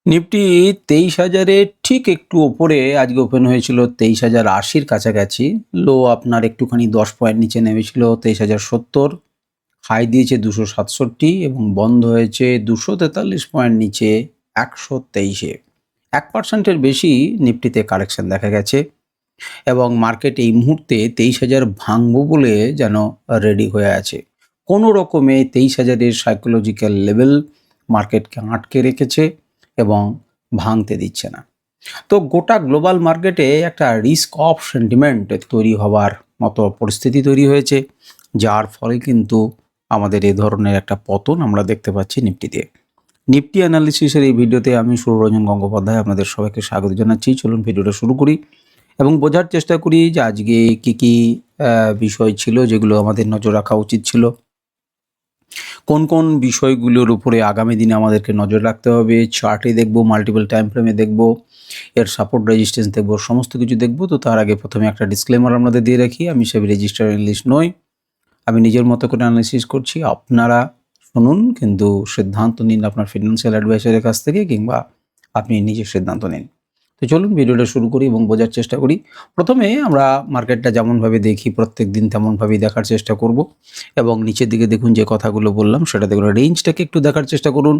Nifty 23,000-এর ঠিক একটু ওপরে আজকে ওপেন হয়েছিল 23,080-র কাছাকাছি। লো আপনার একটুখানি 10 পয়েন্ট নিচে নেমেছিল 23,070, হাই দিয়েছে 267 এবং বন্ধ হয়েছে 243 পয়েন্ট নিচে 123-এ। 1%-এর বেশি নিফটিতে কারেকশন দেখা গেছে এবং মার্কেট এই মুহূর্তে 23,000 ভাঙবো বলে যেন রেডি হয়ে আছে। কোনো রকমে 23,000-এর সাইকোলজিক্যাল লেভেল মার্কেটকে আটকে রেখেছে এবং ভাঙতে দিচ্ছে না। তো গোটা গ্লোবাল মার্কেটে একটা রিস্ক অফ সেন্টিমেন্ট তৈরি হওয়ার মতো পরিস্থিতি তৈরি হয়েছে, যার ফলে কিন্তু আমাদের এ ধরনের একটা পতন আমরা দেখতে পাচ্ছি নিফটিতে। নিফটি অ্যানালিসিসের এই ভিডিওতে আমি সুররঞ্জন গঙ্গোপাধ্যায় আপনাদের সবাইকে স্বাগত জানাচ্ছি। চলুন ভিডিওটা শুরু করি এবং বোঝার চেষ্টা করি যে আজকে কী বিষয় ছিল যেগুলো আমাদের নজর রাখা উচিত ছিল, কোন কোন বিষয়গুলোর উপরে আগামী দিনে আমাদেরকে নজর রাখতে হবে। চার্টে দেখব, মাল্টিপল টাইম ফ্রেমে দেখব, এর সাপোর্ট রেজিস্ট্যান্স দেখব, সমস্ত কিছু দেখব। তো তার আগে প্রথমে একটা ডিসক্লেমার আপনাদের দিয়ে রাখি, আমি সেবি রেজিস্টার্ড অ্যানালিস্ট নই। আমি নিজের মতো করে অ্যানালিসিস করছি, আপনারা শুনুন কিন্তু সিদ্ধান্ত নিন আপনার ফিনান্সিয়াল অ্যাডভাইসারের কাছ থেকে, কিংবা আপনি নিজের সিদ্ধান্ত নিন। তো চলুন ভিডিওটা শুরু করি এবং বোঝার চেষ্টা করি। প্রথমে আমরা মার্কেটটা যেমনভাবে দেখি প্রত্যেক দিন তেমনভাবেই দেখার চেষ্টা করব এবং নিচের দিকে দেখুন যে কথাগুলো বললাম সেটা দেখুন। রেঞ্জটাকে একটু দেখার চেষ্টা করুন।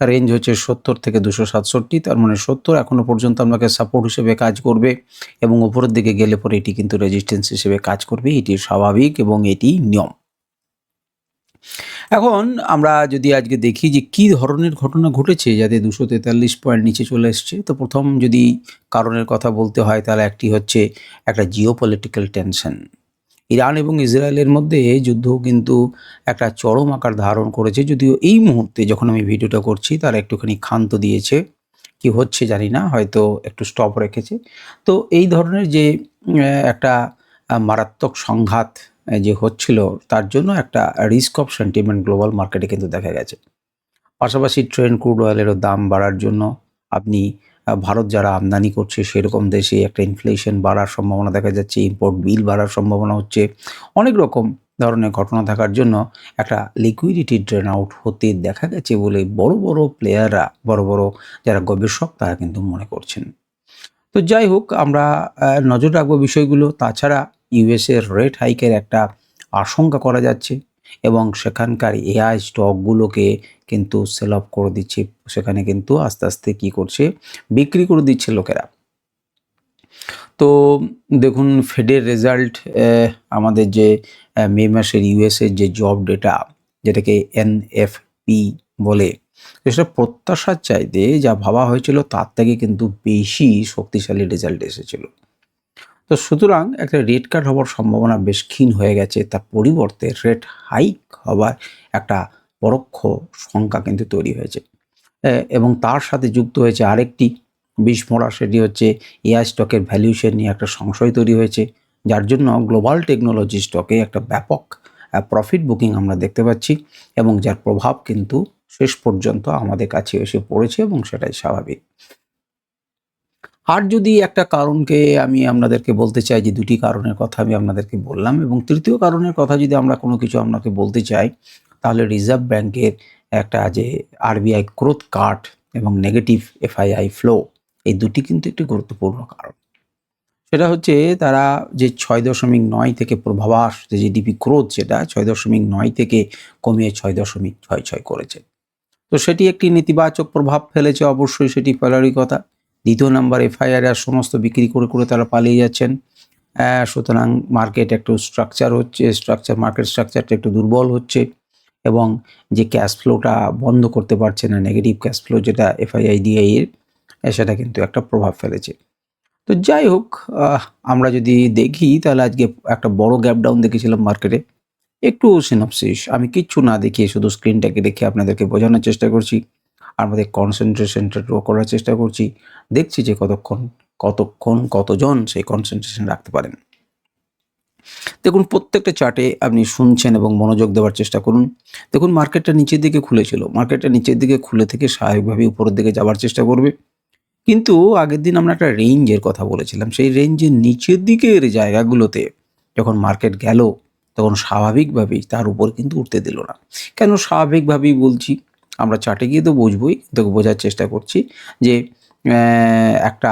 রেঞ্জ হচ্ছে 70 থেকে 267, তার মানে 70 এখনও পর্যন্ত আমাকে সাপোর্ট হিসেবে কাজ করবে এবং উপরের দিকে গেলে পরে এটি কিন্তু রেজিস্ট্যান্স হিসেবে কাজ করবে। এটি স্বাভাবিক এবং এটি নিয়ম। এখন আমরা যদি আজকে দেখি যে কী ধরনের ঘটনা ঘটেছে যাতে 243 পয়েন্ট নিচে চলে এসছে, তো প্রথম যদি কারণের কথা বলতে হয় তাহলে একটি হচ্ছে একটা জিওপলিটিক্যাল টেনশন। ইরান এবং ইসরায়েলের মধ্যে যুদ্ধ কিন্তু একটা চরম আকার ধারণ করেছে, যদিও এই মুহূর্তে যখন আমি ভিডিওটা করছি তারা একটুখানি ক্ষান্ত দিয়েছে, কি হচ্ছে জানি না, হয়তো একটু স্টপ রেখেছে। তো এই ধরনের যে একটা মারাত্মক সংঘাত যে হচ্ছিল, তার জন্য একটা রিস্ক অফ সেন্টিমেন্ট গ্লোবাল মার্কেটে কিন্তু দেখা গেছে। পাশাপাশি ক্রুড অয়েলেরও দাম বাড়ার জন্য আপনি ভারত যারা আমদানি করছে সেরকম দেশে একটা ইনফ্লেশন বাড়ার সম্ভাবনা দেখা যাচ্ছে, ইম্পোর্ট বিল বাড়ার সম্ভাবনা হচ্ছে, অনেক রকম ধরনের ঘটনা থাকার জন্য একটা লিকুইডিটি ড্রেন আউট হতে দেখা গেছে বলে বড় বড় প্লেয়াররা, বড় বড় যারা গবেষক তারা কিন্তু মনে করছেন। তো যাই হোক, আমরা নজর রাখবো বিষয়গুলো। তাছাড়া ইউএসের রেট হাইকের একটা আশঙ্কা করা যাচ্ছে এবং সেখানকার এআই স্টকগুলোকে কিন্তু সেল অফ করে দিচ্ছে, সেখানে কিন্তু আস্তে আস্তে কী করছে, বিক্রি করে দিচ্ছে লোকেরা। তো দেখুন ফেডের রেজাল্ট, আমাদের যে মে মাসের ইউএসের যে জব ডেটা, যেটাকে এনএফপি বলে, সেটা প্রত্যাশার চাইতে যা ভাবা হয়েছিল তার থেকে কিন্তু বেশি শক্তিশালী রেজাল্ট এসেছিল। তো সুতরাং একটা রেট কাট হওয়ার সম্ভাবনা বেশ ক্ষীণ হয়ে গেছে, তার পরিবর্তে রেট হাইক হওয়ার একটা পরোক্ষ শঙ্কা কিন্তু তৈরি হয়েছে। এবং তার সাথে যুক্ত হয়েছে আরেকটি বিস্ফোরণ, সেটি হচ্ছে এআই স্টকের ভ্যালুয়েশন নিয়ে একটা সংশয় তৈরি হয়েছে, যার জন্য গ্লোবাল টেকনোলজি স্টকে একটা ব্যাপক প্রফিট বুকিং আমরা দেখতে পাচ্ছি এবং যার প্রভাব কিন্তু শেষ পর্যন্ত আমাদের কাছে এসে পড়েছে এবং সেটাই স্বাভাবিক। আর যদি একটা কারণকে আমি আপনাদেরকে বলতে চাই, যে দুটি কারণের কথা আমি আপনাদেরকে বললাম, এবং তৃতীয় কারণের কথা যদি আমরা কোনো কিছু আপনাকে বলতে চাই, তাহলে রিজার্ভ ব্যাংকের একটা যে আরবিআই গ্রোথ কাট এবং নেগেটিভ এফআইআই ফ্লো, এই দুটি কিন্তু একটি গুরুত্বপূর্ণ কারণ। সেটা হচ্ছে তারা যে 6.9 থেকে পূর্বাভাস যে জিডিপি গ্রোথ, যেটা 6.9 থেকে কমিয়ে 6.66 করেছে। তো সেটি একটি নেতিবাচক প্রভাব ফেলেছে, অবশ্যই সেটি ফেলারই কথা। দ্বিতীয় নাম্বার, এফআইআর আর সমস্ত বিক্রি করে করে তারা পালিয়ে যাচ্ছেন। সুতরাং মার্কেট একটু মার্কেট স্ট্রাকচারটা একটু দুর্বল হচ্ছে এবং যে ক্যাশ ফ্লোটা বন্ধ করতে পারছে না, নেগেটিভ ক্যাশ ফ্লো যেটা এফআইআইডিআই এর, সেটা কিন্তু একটা প্রভাব ফেলেছে। তো যাই হোক, আমরা যদি দেখি তাহলে আজকে একটা বড় গ্যাপ ডাউন দেখেছিলাম মার্কেটে। একটু সিনপসিস, আমি কিচ্ছু না দেখিয়ে শুধু স্ক্রিনটাকে রেখে আপনাদেরকে বোঝানোর চেষ্টা করছি, আমাদের কনসেন্ট্রেশনটা ড্র করার চেষ্টা করছি, দেখছি যে কতজন সেই কনসেন্ট্রেশন রাখতে পারেন। দেখুন প্রত্যেকটা চার্টে আপনি শুনছেন এবং মনোযোগ দেওয়ার চেষ্টা করুন। দেখুন মার্কেটটা নিচের দিকে খুলেছিল, মার্কেটটা নিচের দিকে খুলে থেকে স্বাভাবিকভাবে উপরের দিকে যাওয়ার চেষ্টা করবে, কিন্তু আগের দিন আমরা একটা রেঞ্জের কথা বলেছিলাম, সেই রেঞ্জের নিচের দিকের জায়গাগুলোতে যখন মার্কেট গেল তখন স্বাভাবিকভাবেই তার উপর কিন্তু উঠতে দিল না। কেন স্বাভাবিকভাবেই বলছি, আমরা চার্টে গিয়ে তো বুঝবই, কিন্তু বোঝার চেষ্টা করছি যে একটা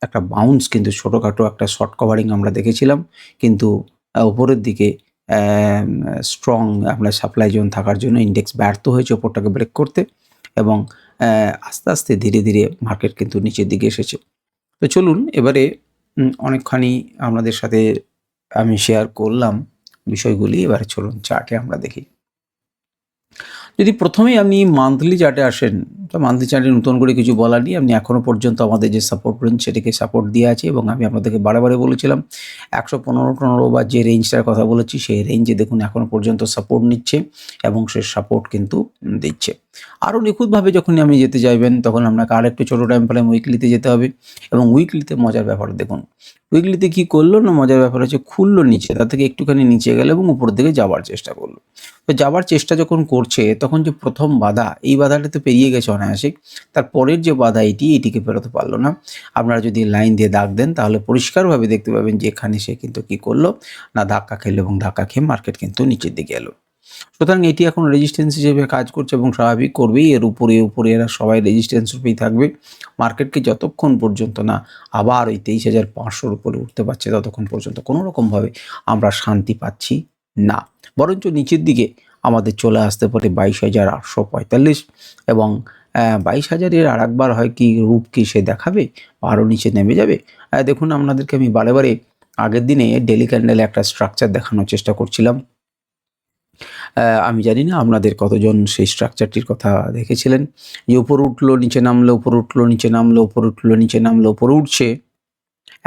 একটা বাউন্স কিন্তু ছোটোখাটো একটা শর্ট কভারিং আমরা দেখেছিলাম, কিন্তু উপরের দিকে স্ট্রং আপনার সাপ্লাই জোন থাকার জন্য ইন্ডেক্স ব্যর্থ হয়েছে ওপরটাকে ব্রেক করতে, এবং আস্তে আস্তে ধীরে ধীরে মার্কেট কিন্তু নিচের দিকে এসেছে। তো চলুন এবারে অনেকখানি আপনাদের সাথে আমি শেয়ার করলাম বিষয়গুলি, এবারে চলুন চার্টে আমরা দেখি। যদি প্রথমেই আপনি মান্থলি চার্টে আসেন, তো মান্থলি চার্টে নতুন করে কিছু বলার নেই। আপনি এখনও পর্যন্ত আমাদের যে সাপোর্ট রেঞ্জ সেটিকে সাপোর্ট দিয়ে আছে, এবং আমি আপনাদেরকে বারে বলেছিলাম 115 বা যে রেঞ্জটার কথা বলেছি সেই রেঞ্জে দেখুন এখনও পর্যন্ত সাপোর্ট নিচ্ছে, এবং সে সাপোর্ট কিন্তু দিচ্ছে। আরও নিখুঁতভাবে যখন আপনি যেতে চাইবেন তখন আপনাকে আরেকটু ছোটো টাইম ফ্রেম উইকলিতে যেতে হবে, এবং উইকলিতে মজার ব্যাপার দেখুন, উইকলিতে কী করলো না, মজার ব্যাপার হচ্ছে খুললো নিচে, তার থেকে একটুখানি নিচে গেল এবং উপরের দিকে যাওয়ার চেষ্টা করলো। তো যাওয়ার চেষ্টা যখন করছে তখন যে প্রথম বাধা, এই বাধাটা তো পেরিয়ে গেছে অনায়াসে, তারপরের যে বাধা এটিকে পেরোতে পারলো না। আপনারা যদি লাইন দিয়ে দাগ দেন তাহলে পরিষ্কারভাবে দেখতে পাবেন যে এখানে সে কিন্তু কী করলো না, ধাক্কা খেলো, এবং ধাক্কা খেয়ে মার্কেট কিন্তু নিচের দিকে এলো। সুতরাং এটি এখন রেজিস্ট্যান্স হিসেবে কাজ করছে, এবং স্বাভাবিক করবেই, এর উপরে এরা সবাই রেজিস্ট্যান্স রূপেই থাকবে। মার্কেটকে যতক্ষণ পর্যন্ত না আবার ওই 23,500-র উপরে উঠতে পারছে ততক্ষণ পর্যন্ত কোনো রকমভাবে আমরা শান্তি পাচ্ছি না, বরঞ্চ নিচের দিকে আমাদের চলে আসতে পারে 22,845, এবং 22,000-এর আর একবার হয় কি রূপ কি সে দেখাবে, আরও নিচে নেমে যাবে। দেখুন আপনাদেরকে আমি বারে আগের দিনে ডেলি ক্যান্ডেলে একটা স্ট্রাকচার দেখানোর চেষ্টা করছিলাম। আমি জানি না আপনাদের কতজন সেই স্ট্রাকচারটির কথা দেখেছিলেন, যে উপরে উঠলো নিচে নামলো, উপরে উঠলো নিচে নামলো, উপরে উঠলো নিচে নামলো, উপরে উঠছে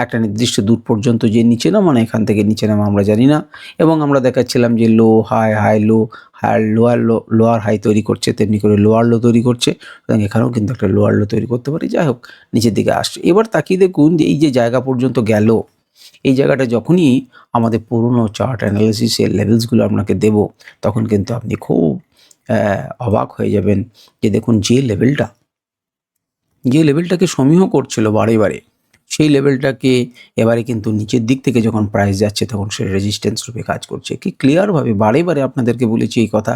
একটা নির্দিষ্ট দূর পর্যন্ত, যে নিচে নামা না এখান থেকে নিচে নামা আমরা জানি না, এবং আমরা দেখাচ্ছিলাম যে low high high low high lower high তৈরি করছে, তেমনি করে লোয়ার লো তৈরি করছে, এবং এখানেও কিন্তু একটা লোয়ার লো তৈরি করতে পারে। যাই হোক, নিচের দিকে আসছে। এবার তাকিয়ে দেখুন যে এই যে জায়গা পর্যন্ত গেল, এই জায়গাটা যখনই আমাদের পুরনো চার্ট অ্যানালিসিসের লেভেলসগুলো আপনাকে দেব, তখন কিন্তু আপনি খুব অবাক হয়ে যাবেন যে দেখুন যে লেভেলটাকে সমীহ করছিল বারে সেই লেভেলটাকে এবারে কিন্তু নিচের দিক থেকে যখন প্রাইস যাচ্ছে তখন সে রেজিস্ট্যান্স রূপে কাজ করছে। কি ক্লিয়ারভাবে বারে আপনাদেরকে বলেছি এই কথা,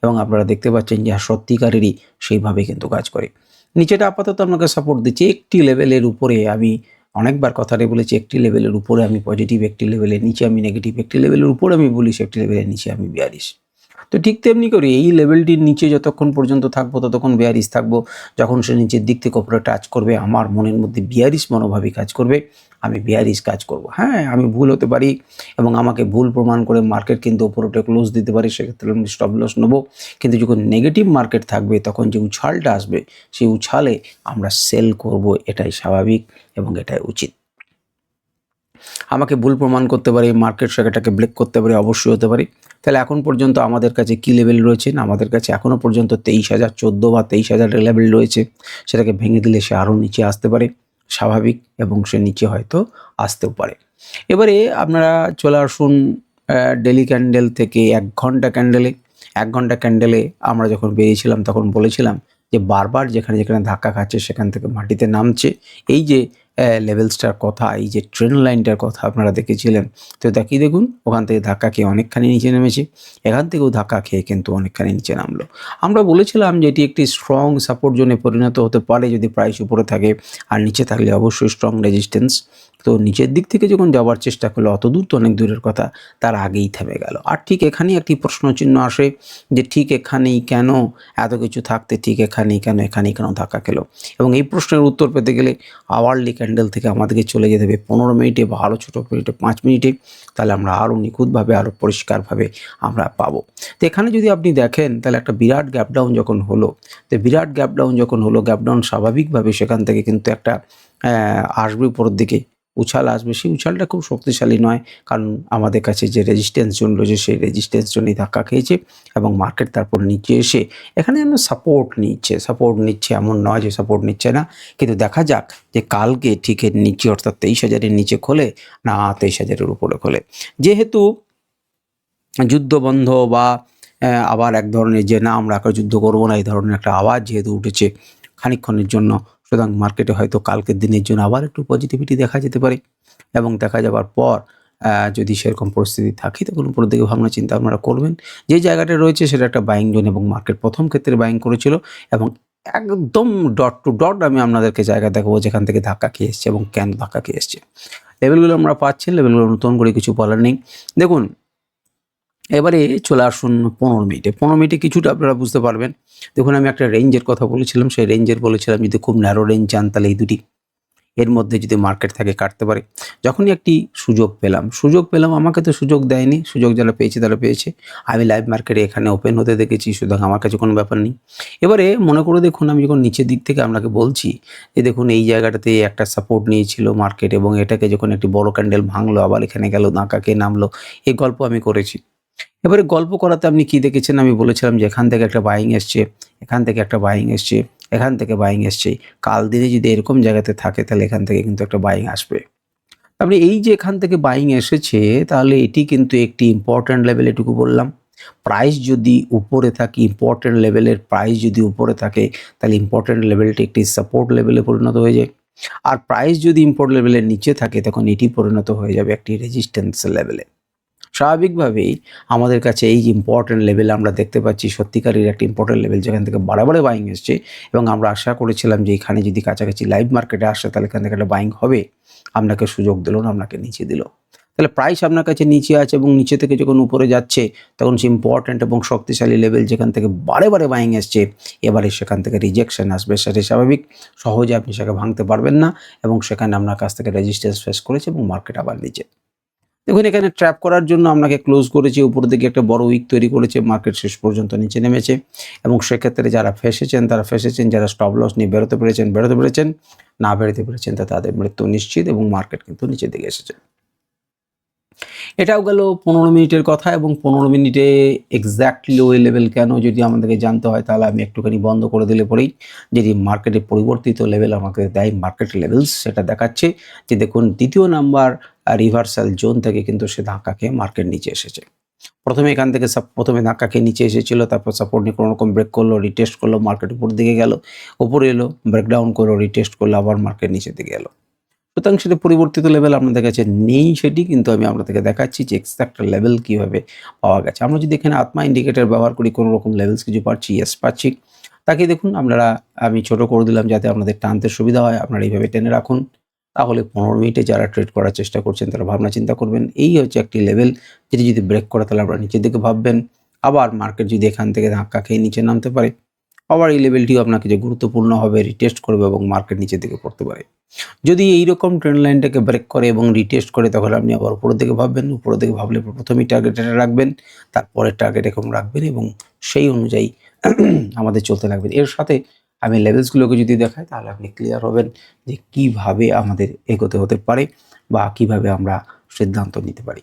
এবং আপনারা দেখতে পাচ্ছেন যে সত্যিকারেরই সেইভাবে কিন্তু কাজ করে। নিচেটা আপাতত আপনাকে সাপোর্ট দিচ্ছে একটি লেভেলের উপরে। আমি অনেকবার কথাটা বলেছি, একটি লেভেলের উপরে আমি পজিটিভ, একটি লেভেলের নিচে আমি নেগেটিভ, একটি লেভেলের উপরে আমি বলিশ, একটি লেভেলের নিচে আমি বিয়ারিশ। তো ঠিক তেমনি করে এই লেভেলটির নিচে যতক্ষণ পর্যন্ত থাকবো ততক্ষণ বিয়ারিশ থাকবো। যখন সে নিচের দিক থেকে উপরে টাচ করবে আমার মনের মধ্যে বিয়ারিশ মনোভাবই কাজ করবে, আমি বিয়ারিশ কাজ করব। হ্যাঁ, আমি ভুল হতে পারি, এবং আমাকে ভুল প্রমাণ করে মার্কেট কিন্তু উপরে উঠে ক্লোজ দিতে পারি, সেক্ষেত্রে আমি স্টপ লস নেবো। কিন্তু যখন নেগেটিভ মার্কেট থাকবে তখন যে উছালটা আসবে সেই উছালে আমরা সেল করব, এটাই স্বাভাবিক এবং এটাই উচিত। আমাকে ভুল প্রমাণ করতে পারে, মার্কেট সেটাকে ব্রেক করতে পারে, অবশ্যই হতে পারে। তাহলে এখন পর্যন্ত আমাদের কাছে কী লেভেল রয়েছে? আমাদের কাছে এখনও পর্যন্ত 23,014 বা 23,000 লেভেল রয়েছে। সেটাকে ভেঙে দিলে সে আরও নিচে আসতে পারে, স্বাভাবিক, এবং সে নিচে হয়তো আসতেও পারে। এবারে আপনারা চলে আসুন ডেলি ক্যান্ডেল থেকে 1 ঘন্টা ক্যান্ডেলে। 1 ঘন্টা ক্যান্ডেলে আমরা যখন বেরিয়েছিলাম তখন বলেছিলাম যে বারবার যেখানে ধাক্কা খাচ্ছে সেখান থেকে মাটিতে নামছে। এই যে লেভেলসটার কথা, এই যে ট্রেন্ড লাইনটার কথা আপনারা দেখেছিলেন, তো দেখুন ওখান থেকে ধাক্কা খেয়ে অনেকখানি নিচে নেমেছে, এখান থেকেও ধাক্কা খেয়ে কিন্তু অনেকখানি নিচে নামলো। আমরা বলেছিলাম যে এটি একটি স্ট্রং সাপোর্ট জোনে পরিণত হতে পারে যদি প্রাইস উপরে থাকে, আর নিচে থাকলে অবশ্যই স্ট্রং রেজিস্ট্যান্স। তো নিচের দিক থেকে যখন যাওয়ার চেষ্টা করলো, অত দূর তো অনেক দূরের কথা, তার আগেই থেমে গেল। আর ঠিক এখানেই একটি প্রশ্নচিহ্ন আসে যে ঠিক এখানেই কেন এত কিছু থাকতে, ঠিক এখানেই কেন ধাক্কা খেলো? এবং এই প্রশ্নের উত্তর পেতে গেলে আওয়ারলি ক্যান্ডেল থেকে আমাদেরকে চলে যেতে হবে 15 মিনিটে বা আরও ছোটো মিনিটে 5 মিনিটে, তাহলে আমরা আরও নিখুঁতভাবে, আরও পরিষ্কারভাবে আমরা পাবো। তো এখানে যদি আপনি দেখেন তাহলে একটা বিরাট গ্যাপ ডাউন যখন হলো, তো বিরাট গ্যাপ ডাউন স্বাভাবিকভাবে সেখান থেকে কিন্তু একটা আসবে উপরের দিকে, উছাল আসবে। সেই উছালটা খুব শক্তিশালী নয়, কারণ আমাদের কাছে যে রেজিস্ট্যান্স জোন রয়েছে সেই রেজিস্ট্যান্স জোনেই ধাক্কা খেয়েছে, এবং মার্কেট তারপর নিচে এসে এখানে যেন সাপোর্ট নিচ্ছে, এমন নয় যে সাপোর্ট নিচ্ছে না। কিন্তু দেখা যাক যে কালকে ঠিক এর নিচে, অর্থাৎ 23,000-এর নিচে খোলে না 23,000-এর উপরে খোলে। যেহেতু যুদ্ধ বন্ধ বা আবার এক ধরনের যে না আমরা যুদ্ধ করবো না, এই ধরনের একটা আওয়াজ যেহেতু উঠেছে খানিকক্ষণের জন্য, সুতরাং মার্কেটে হয়তো কালকের দিনের জন্য আবার একটু পজিটিভিটি দেখা যেতে পারে, এবং দেখা যাবার পর যদি সেরকম পরিস্থিতি থাকে তখন উপরের দিকে ভাবনা চিন্তা আপনারা করবেন। যে জায়গাটা রয়েছে সেটা একটা বাইং জোন এবং মার্কেট প্রথম ক্ষেত্রে বাইং করেছিল এবং একদম ডট টু ডট আমি আপনাদেরকে জায়গা দেখাবো যেখান থেকে ধাক্কা খেয়ে এসছে এবং কেন ধাক্কা খেয়ে এসছে। লেভেলগুলো আমরা পাচ্ছি, লেভেলগুলো নতুন করে কিছু বলার নেই। দেখুন এবারে চলে আসুন 15 মিনিটে। 15 মিনিটে কিছুটা আপনারা বুঝতে পারবেন। দেখুন আমি একটা রেঞ্জের কথা বলেছিলাম, সেই রেঞ্জের বলেছিলাম যদি খুব ন্যারো রেঞ্জ চান তাহলে এই দুটি এর মধ্যে যদি মার্কেট থাকে কাটতে পারে। যখনই একটি সুযোগ পেলাম আমাকে তো সুযোগ দেয়নি, সুযোগ যারা পেয়েছে তারা পেয়েছে। আমি লাইভ মার্কেটে এখানে ওপেন হতে দেখেছি, সুতরাং আমার কাছে কোনো ব্যাপার নেই। এবারে মনে করে দেখুন আমি যখন নিচের দিক থেকে আপনাকে বলছি যে দেখুন এই জায়গাটাতে একটা সাপোর্ট নিয়েছিল মার্কেট এবং এটাকে যখন একটি বড় ক্যান্ডেল ভাঙলো আবার এখানে গেল ধাক্কা খেয়ে নামলো, এই গল্প আমি করেছি। এবারে গল্প করাতে আপনি কি দেখেছেন? আমি বলেছিলাম যে এখান থেকে একটা বাইং এসছে, এখান থেকে একটা বাইং এসছে, এখান থেকে বাইং এসছে। কাল দিনে যদি এরকম জায়গাতে থাকে তাহলে এখান থেকে কিন্তু একটা বাইং আসবে। আপনি এই যে এখান থেকে বাইং এসেছে তাহলে এটি কিন্তু একটি ইম্পর্ট্যান্ট লেভেল, এটুকু বললাম। প্রাইস যদি উপরে থাকে, ইম্পর্ট্যান্ট লেভেলের প্রাইস যদি উপরে থাকে তাহলে ইম্পর্ট্যান্ট লেভেলটি একটি সাপোর্ট লেভেলে পরিণত হয়ে যায়। আর প্রাইস যদি ইম্পর্ট্যান্ট লেভেলের নিচে থাকে তখন এটি পরিণত হয়ে যাবে একটি রেজিস্ট্যান্স লেভেলে। স্বাভাবিকভাবেই আমাদের কাছে এই যে ইম্পর্ট্যান্ট লেভেল আমরা দেখতে পাচ্ছি, সত্যিকারের একটা ইম্পর্ট্যান্ট লেভেল যেখান থেকে বারে বাইং এসছে এবং আমরা আশা করেছিলাম যে এখানে যদি কাছাকাছি লাইভ মার্কেটে আসে তাহলে এখান থেকে একটা বাইং হবে। আপনাকে সুযোগ দিল না, আপনাকে নিচে দিল। তাহলে প্রাইস আপনার কাছে নিচে আছে এবং নিচে থেকে যখন উপরে যাচ্ছে তখন সে ইম্পর্ট্যান্ট এবং শক্তিশালী লেভেল যেখান থেকে বারে বাইং এসছে, এবারে সেখান থেকে রিজেকশন আসবে। সেটাই স্বাভাবিক। সহজে আপনি সেটাকে ভাঙতে পারবেন না এবং সেখানে আপনার কাছ থেকে রেজিস্ট্যান্স ফেস করেছে এবং মার্কেট আবার নিচে। দেখুন এখানে ট্র্যাপ করার জন্য আপনাকে ক্লোজ করেছে, উপরের দিকে একটা বড় উইক তৈরি করেছে, মার্কেট শেষ পর্যন্ত নিচে নেমেছে এবং সেক্ষেত্রে যারা ফেঁসেছেন তারা ফেঁসেছেন, যারা স্টপ লস নিয়ে বেরোতে পেরেছেন, না বেরোতে পেরেছেন তা তাদের মৃত্যু নিশ্চিত এবং মার্কেট কিন্তু নিচের দিকে এসেছে। এটাও গেল 15 মিনিটের কথা এবং 15 মিনিটে এক্স্যাক্টলি ওই লেভেল কেন যদি আমাদেরকে জানতে হয় তাহলে আমি একটুখানি বন্ধ করে দিলে পরেই যদি মার্কেটে পরিবর্তিত লেভেল আমাকে দেয় মার্কেট লেভেলস, সেটা দেখাচ্ছে যে দেখুন দ্বিতীয় নাম্বার রিভার্সাল জোন থেকে কিন্তু সে ধাক্কা খেয়ে মার্কেট নিচে এসেছে। প্রথমে এখান থেকে প্রথমে ধাক্কা খেয়ে নিচে এসেছিল, তারপর সাপোর্ট নিয়ে কোনো রকম ব্রেক করলো, রিটেস্ট করলো, মার্কেট উপর দিকে গেল, উপরে এলো, ব্রেকডাউন করলো, রিটেস্ট করলো, আবার মার্কেট নিচের দিকে এলো। সুতরাং সেটা পরিবর্তিত লেভেল আপনাদের কাছে নেই, সেটি কিন্তু আমি আপনাদেরকে দেখাচ্ছি যে এক্সাক্ট লেভেল কীভাবে পাওয়া গেছে। আমরা যদি এখানে আত্মা ইন্ডিকেটর ব্যবহার করি কোনো রকম লেভেলস কিছু পাচ্ছি, ইয়েস পাচ্ছি। তাকে দেখুন আপনারা, আমি ছোট করে দিলাম যাতে আপনাদের টানতে সুবিধা হয়, আপনারা এইভাবে টেনে রাখুন। তাহলে 15 মিনিটে যারা ট্রেড করার চেষ্টা করছেন তারা ভাবনা চিন্তা করবেন এই হচ্ছে একটি লেভেল, যেটি যদি ব্রেক করে তাহলে আপনারা নিচের দিকে ভাববেন। আবার মার্কেট যদি এখান থেকে ধাক্কা খেয়ে নিচে নামতে পারে আবার এই লেভেলটিও আপনাকে যে গুরুত্বপূর্ণ হবে, রিটেস্ট করবে এবং মার্কেট নিচের দিকে পড়তে পারে। যদি এইরকম ট্রেন্ড লাইনটাকে ব্রেক করে এবং রিটেস্ট করে তখন আপনি আবার উপরের দিকে ভাববেন। উপরের দিকে ভাবলে প্রথমেই টার্গেট এটা রাখবেন, তারপরের টার্গেট এরকম রাখবেন এবং সেই অনুযায়ী আমাদের চলতে লাগবেন। এর সাথে আমি লেভেলসগুলোকে যদি দেখাই তাহলে আপনি ক্লিয়ার হবেন যে কিভাবে আমাদের এগোতে হতে পারে বা কিভাবে আমরা সিদ্ধান্ত নিতে পারি।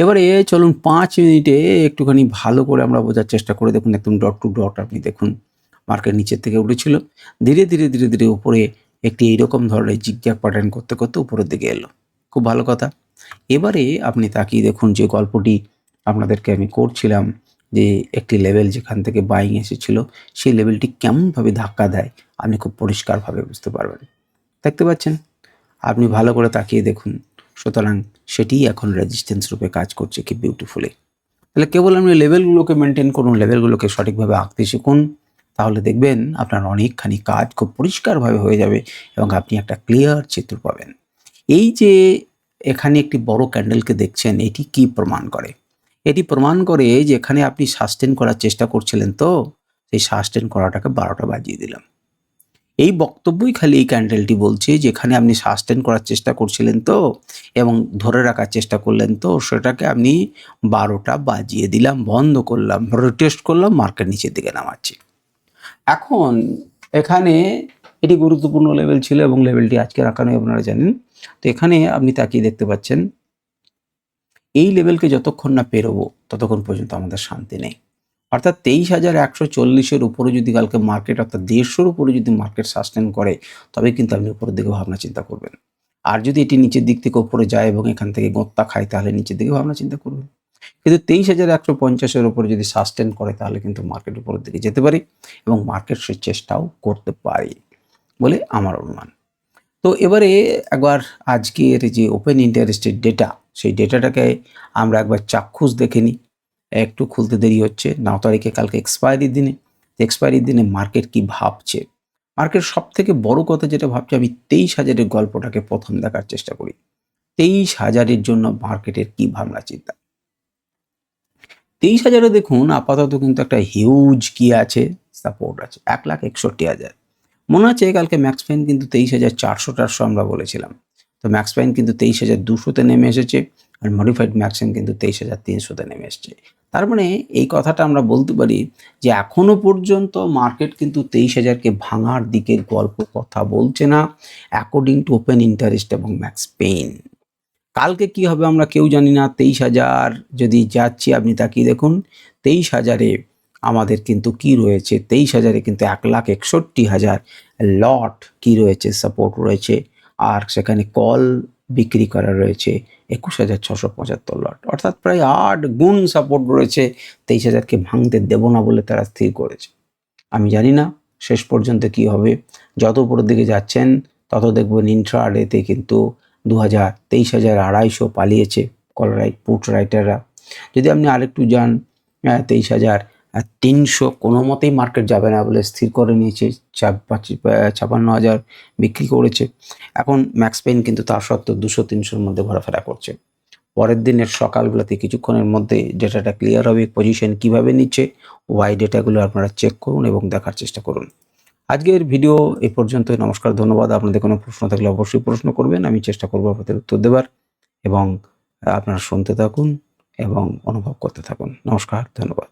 এবারে চলুন 5 মিনিটে একটুখানি ভালো করে আমরা বোঝার চেষ্টা করে দেখুন, একদম ডট টু ডট আপনি দেখুন মার্কেট নিচের থেকে উঠেছিল, ধীরে ধীরে উপরে একটি এইরকম ধরনের জিগজ্যাগ প্যাটার্ন করতে উপরের দিকে এলো। খুব ভালো কথা। এবারে আপনি তাকিয়ে দেখুন যে গল্পটি আপনাদেরকে আমি করছিলাম যে একটি লেভেল যেখান থেকে বাইং এসেছিল সেই লেভেলটি কেমনভাবে ধাক্কা দেয় আপনি খুব পরিষ্কারভাবে বুঝতে পারবেন। দেখতে পাচ্ছেন? আপনি ভালো করে তাকিয়ে দেখুন। সুতরাং সেটিই এখন রেজিস্ট্যান্স রূপে কাজ করছে কি বিউটিফুলি। তাহলে কেবল আপনি লেভেলগুলোকে মেনটেন করুন, লেভেলগুলোকে সঠিকভাবে আঁকতে শিখুন, তাহলে দেখবেন আপনার অনেকখানি কাজ খুব পরিষ্কারভাবে হয়ে যাবে এবং আপনি একটা ক্লিয়ার চিত্র পাবেন। এই যে এখানে একটি বড় ক্যান্ডেলকে দেখছেন, এটি কি প্রমাণ করে? এটি প্রমাণ করে যে এখানে আপনি সাস্টেন করার চেষ্টা করছিলেন, তো সেই সাস্টেন করাটাকে 12টা বাজিয়ে দিলাম। এই বক্তব্যই খালি এই ক্যান্ডেলটি বলছে যে এখানে আপনি সাস্টেন করার চেষ্টা করছিলেন তো এবং ধরে রাখার চেষ্টা করলেন তো, সেটাকে আপনি 12টা বাজিয়ে দিলাম, বন্ধ করলাম, রিটেস্ট করলাম, মার্কেট নিচের দিকে নামাচ্ছি। এখন এখানে এটি গুরুত্বপূর্ণ লেভেল ছিল এবং লেভেলটি আজকে রাখা নেই আপনারা জানেন। তো এখানে আপনি তাকিয়ে দেখতে পাচ্ছেন এই লেভেলকে যতক্ষণ না পেরোবো ততক্ষণ পর্যন্ত আমাদের শান্তি নেই। অর্থাৎ 23,140-এর উপরে যদি কালকে মার্কেট, অর্থাৎ 150-র উপরে যদি মার্কেট সাস্টেন করে তবে কিন্তু আপনি উপরের দিকে ভাবনা চিন্তা করবেন। আর যদি এটি নিচের দিক থেকে উপরে যায় এবং এখান থেকে গোত্তা খায় তাহলে নিচের দিকে ভাবনা চিন্তা করবেন। কিন্তু 23,150-এর উপরে যদি সাস্টেন করে তাহলে কিন্তু মার্কেট উপরের দিকে যেতে পারে এবং মার্কেট সে চেষ্টাও করতে পারে বলে আমার অনুমান। তো এবারে একবার আজকের যে ওপেন ইন্টারেস্টের ডেটা, সেই ডেটাটাকে আমরা একবার চাক্ষুষ দেখে নিই। একটু খুলতে দেরি হচ্ছে, 9 তারিখে কালকে এক্সপায়ারির দিনে। এক্সপায়ারির দিনে মার্কেট কি ভাবছে? মার্কেট সবথেকে বড় কথা যেটা ভাবছে, আমি 23,000 এর গল্পটাকে প্রথম দেখার চেষ্টা করি। 23,000 এর জন্য মার্কেটের কি ভাবনা চিন্তা? 23,000 এ দেখুন আপাতত কিন্তু একটা হিউজ কি আছে, সাপোর্ট আছে 1,61,000। মনে আছে কালকে ম্যাক্স পেইন কিন্তু 23,400 আমরা বলেছিলাম। তো ম্যাক্স পেইন কিন্তু 23,200 তে নেমে এসেছে, আর মডিফাইড ম্যাক্সিম কিন্তু 23,300 তে নেমে এসছে। তার মানে এই কথাটা আমরা বলতে পারি যে এখনো পর্যন্ত মার্কেট কিন্তু 23,000 কে ভাঙার দিকের গল্প কথা বলছে না, অ্যাকর্ডিং টু ওপেন ইন্টারেস্ট এবং ম্যাক্স পেইন। কালকে কি হবে আমরা কেউ জানি না। 23,000 যদি যাচ্ছি, আপনি তাকিয়ে দেখুন 23,000 এ আমাদের কিন্তু কি রয়েছে, 23,000 এ কিন্তু 1,61,000 লট কি রয়েছে, সাপোর্ট রয়েছে, আর সেখানে কল বিক্রি করা রয়েছে 21,675 লট, অর্থাৎ প্রায় 8 গুণ সাপোর্ট রয়েছে। 23,000 কে ভাঙতে দেব না বলে তারা স্থির করেছে। আমি জানি না শেষ পর্যন্ত কি হবে। যত উপরের দিকে যাচ্ছেন তত দেখবেন ইন্ট্রাডেতে কিন্তু 23,250 পালিয়েছে কল রাইট পুট রাইটাররা। যদি আপনি আরেকটু যান 23,300 কোনো মতেই মার্কেট যাবে না বলে স্থির করে নিয়েছে, 56,000 বিক্রি করেছে। এখন ম্যাক্স পেইন কিন্তু তার সত্ত্বেও 200-300-র মধ্যে ঘোরাফেরা করছে। পরের দিনের সকালবেলাতে কিছুক্ষণের মধ্যে ডেটাটা ক্লিয়ার হবে, পজিশন কিভাবে নিচ্ছে, ওয়াই ডেটাগুলো আপনারা চেক করুন এবং দেখার চেষ্টা করুন। আজকের ভিডিও এই পর্যন্তই। নমস্কার, ধন্যবাদ। আপনাদের কোনো প্রশ্ন থাকলে অবশ্যই প্রশ্ন করবেন, আমি চেষ্টা করবো আপনাদের উত্তর দেবার, এবং আপনারা শুনতে থাকুন এবং অনুভব করতে থাকুন। নমস্কার, ধন্যবাদ।